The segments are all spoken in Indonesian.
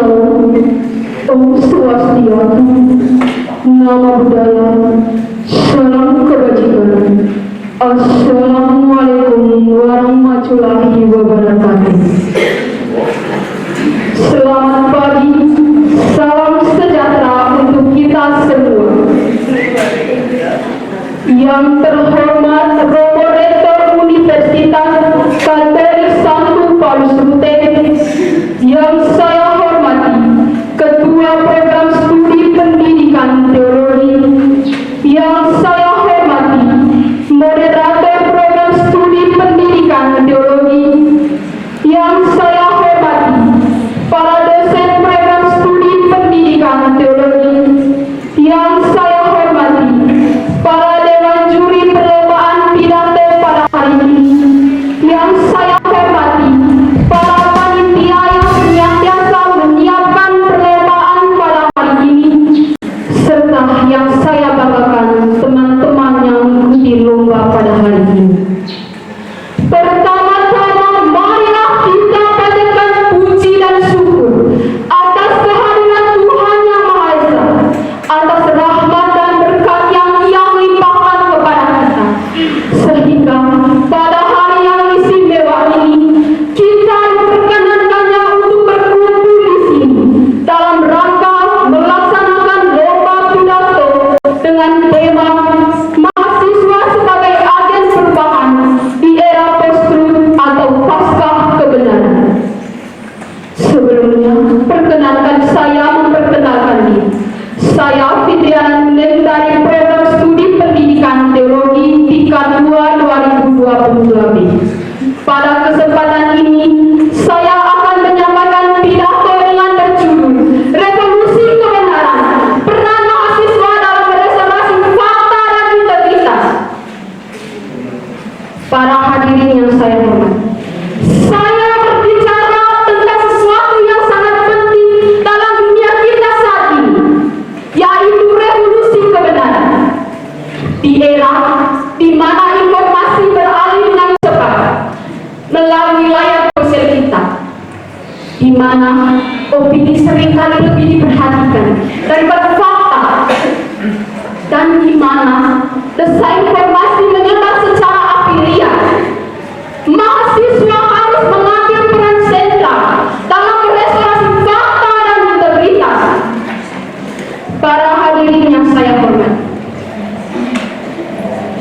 Salam, Om Swastiastu, Namo Buddhaya, Salam Kebajikan. Assalamualaikum warahmatullahi wabarakatuh. Selamat pagi, salam sejahtera untuk kita semua. Yang terhormat Romo Rektor Universitas Katolik Santo Paulus Butet, yang saya hormati Ketua Program Studi Pendidikan Teologi, yang saya hormati Moderator Program Studi Pendidikan Teologi, yang saya hormati para dosen Program Studi Pendidikan Teologi, yang saya hormati para dewan juri perlombaan pidato pada hari ini, yang saya hormati para panitia yang senantiasa menyiapkan perlombaan pada hari ini, serta yang saya banggakan teman-teman yang mengikuti lomba pada hari ini. Pertama-tama, marilah kita panjatkan puji dan syukur atas kehadiran Tuhan Yang Maha Esa, atas rahmat dan berkat yang Ia limpahkan kepada kita, sehingga pada hari yang istimewa ini kita diperkenankannya untuk berkumpul di sini dalam rangka melaksanakan lomba pidato dengan tema mahasiswa sebagai agen perubahan di era post-truth atau pasca kebenaran. Sebelumnya, perkenankan saya memperkenalkan diri. Saya Fitriana Nunen dari Program Studi Pendidikan Teologi tingkat 2 2022B. Pada kesempatan ini, saya akan menyampaikan pidato dengan berjudul Revolusi Kebenaran, Peran Mahasiswa dalam Restorasi Fakta dan Integritas. Para hadirin yang saya hormati, saya berbicara tentang sesuatu yang sangat penting dalam dunia kita saat ini, yaitu revolusi kebenaran. Di era di mana informasi beralih dengan cepat melalui layar ponsel kita, di mana opini seringkali lebih diperhatikan daripada fakta, dan di mana desinformasi menyebar secara apiria, mahasiswa harus mengambil peran sentral dalam merestorasi fakta dan integritas. Para hadirin yang saya hormati,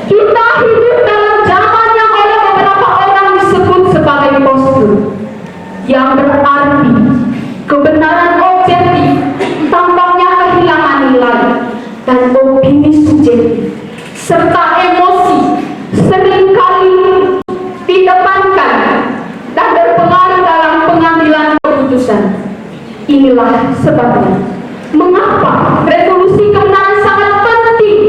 kita hidup dalam zaman yang oleh beberapa orang disebut sebagai post-truth, yang berarti kebenaran objektif tampaknya kehilangan nilai, dan opini subjektif serta emosi seringkali dikedepankan dan berpengaruh dalam pengambilan keputusan. Inilah sebabnya mengapa revolusi kebenaran sangat penting.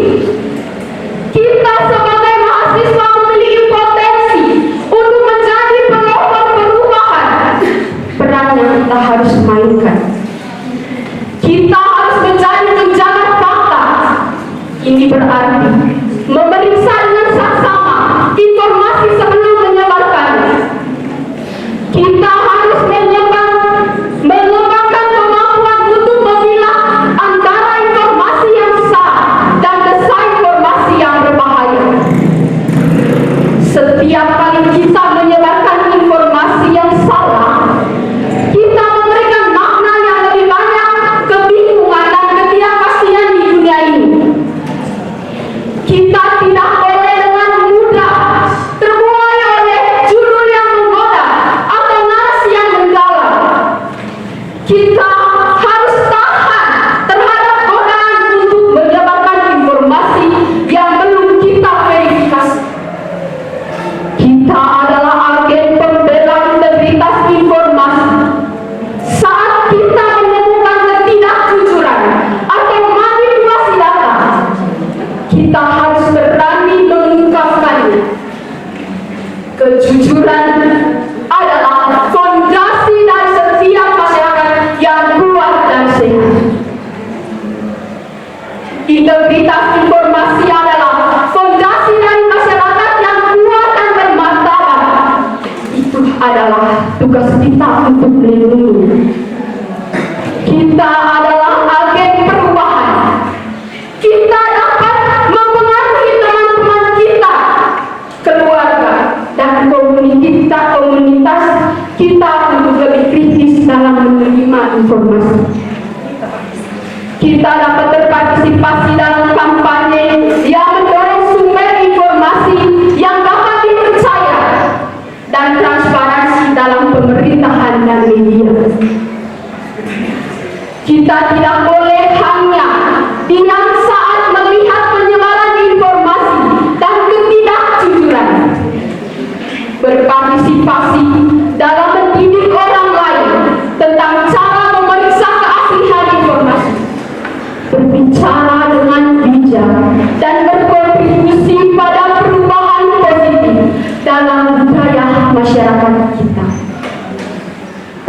Kita sebagai mahasiswa memiliki potensi untuk menjadi pelopor perubahan. Peran yang kita harus mainkan. Kita harus menjadi penjaga fakta. Ini berarti memeriksa dengan saksama informasi sebelum menyebarkannya. Kita harus mengembangkan kemampuan untuk memilah antara informasi yang sah dan desinformasi yang berbahaya. Setiap kali kita menyebarkan informasi yang salah, kita memberikan makna yang lebih banyak kebingungan dan ketidakpastian di dunia ini. Kita tidak boleh dengan mudah terbuai oleh judul yang menggoda atau narasi yang menggalau. Kita harus tahan terhadap godaan untuk menyebarkan informasi yang belum kita verifikasi. Kita adalah agen pembela integritas informasi. Saat kita menemukan ketidakjujuran atau manipulasi data, kita harus berani mengungkapkannya. Kejujuran adalah fondasi dari setiap masyarakat yang kuat dan sehat. Integritas informasi adalah fondasi dari masyarakat yang kuat dan bermartabat. Itu adalah tugas kita untuk melindungi. Kita adalah agen perubahan. Kita dapat mempengaruhi teman-teman kita, keluarga, dan komunitas kita untuk lebih kritis dalam menerima informasi. Kita dapat berpartisipasi dalam kampanye yang mendorong sumber informasi yang dapat dipercaya dan transparansi dalam pemerintahan dan media. Kita tidak boleh hanya diam saat melihat penyebaran informasi dan ketidakjujuran. Berpartisipasi dalam mendidik orang lain tentang cara memeriksa keaslian informasi. Berbicara dengan bijak dan berkontribusi pada perubahan positif dalam budaya masyarakat kita.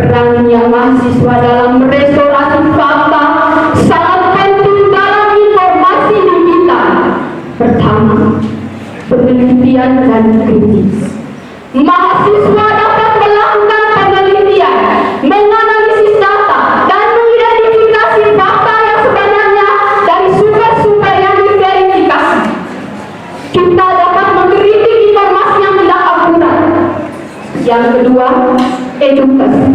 Perannya mahasiswa dalam restorasi fakta sangat penting dalam informasi digital. Pertama, penelitian dan kritis. Mahasiswa dapat melakukan penelitian, menganalisis data, dan mengidentifikasi fakta yang sebenarnya dari sumber-sumber yang diverifikasi. Kita dapat mengkritik informasi yang tidak akurat. Yang kedua, edukasi.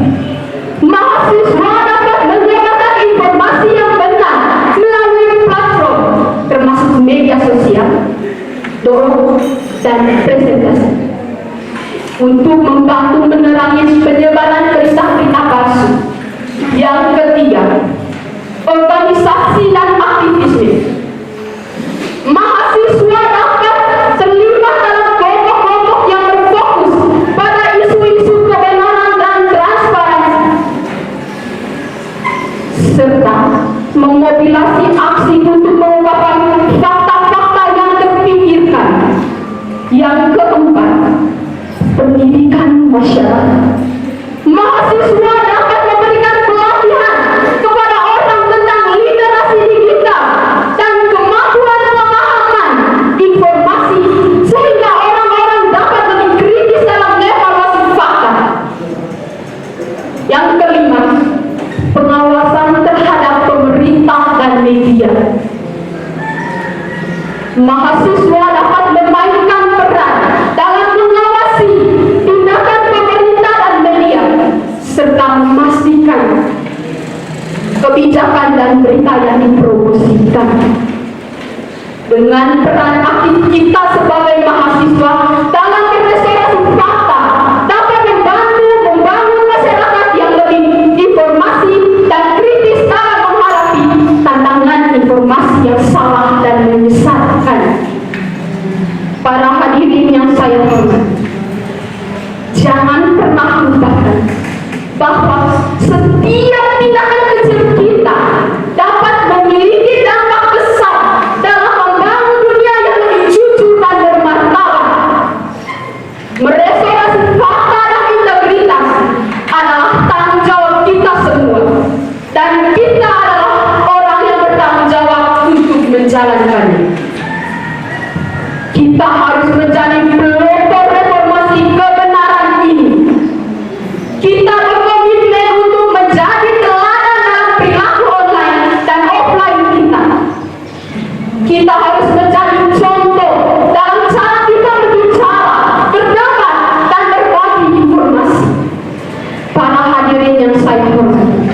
Mahasiswa dapat menyebarkan informasi yang benar melalui platform, termasuk media sosial, dorong, dan presentasi, untuk membantu menerangi penyebaran berita-berita palsu. Yang ketiga, organisasi dan aktivisme. Mahasiswa dapat terlibat dalam kelompok-kelompok yang berfokus pada isu-isu kebenaran dan transparansi, serta memobilisasi aksi untuk mengungkapkan fakta-fakta yang terpinggirkan. Yang keempat, pendidikan masyarakat. Mahasiswa dapat memberikan pelatihan kepada orang tentang literasi digital dan kemampuan pemahaman informasi sehingga orang-orang dapat lebih kritis dalam mengevaluasi fakta. Yang kelima, pengawasan terhadap pemerintah dan media. Mahasiswa dapat memainkan peran dalam mengawasi tindakan pemerintah dan media serta memastikan kebijakan dan berita yang dipromosikan. Dengan peran aktif kita sebagai mahasiswa dalam berrestorasi fakta dapat membantu membangun masyarakat yang lebih informasi dan kritis dalam menghadapi tantangan informasi yang salah dan menyesatkan. Para hadirin yang saya hormati, jangan pernah lupakan bahwa setiap tindakan kecil kita dapat memiliki dampak besar dalam membangun dunia yang lebih jujur dan bermartabat. Merestorasi fakta dan integritas adalah tanggung jawab kita semua, dan kita adalah orang yang bertanggung jawab untuk menjalankannya. Kita harus menjadi pelopor reformasi kebenaran ini. Kita berkomitmen untuk menjadi teladan dalam perilaku online dan offline kita. Kita harus menjadi contoh dalam cara kita berbicara, berdebat, dan berbagi informasi. Para hadirin yang saya hormati,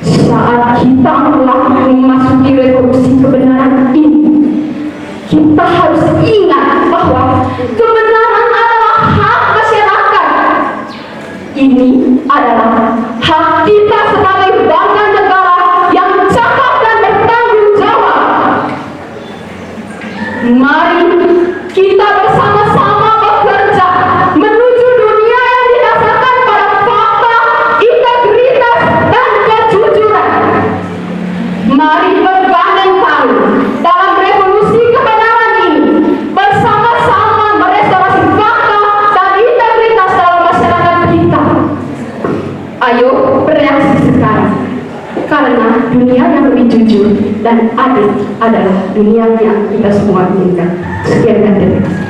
saat kita memasuki revolusi kebenaran ini, kita harus ingat bahwa kebenaran adalah hak masyarakat. Ini adalah hak kita sebagai warga negara yang cakap dan bertanggung jawab. Mari kita bersama-sama bekerja menuju dunia yang didasarkan pada fakta, integritas, dan kejujuran. Mari bergandeng tangan dalam revolusi kebenaran ini, bersama-sama merestorasi fakta dan integritas dalam masyarakat kita. Ayo bereaksi sekarang, karena dunia yang lebih jujur dan adil adalah dunia yang kita semua inginkan. Sekian dan terima kasih.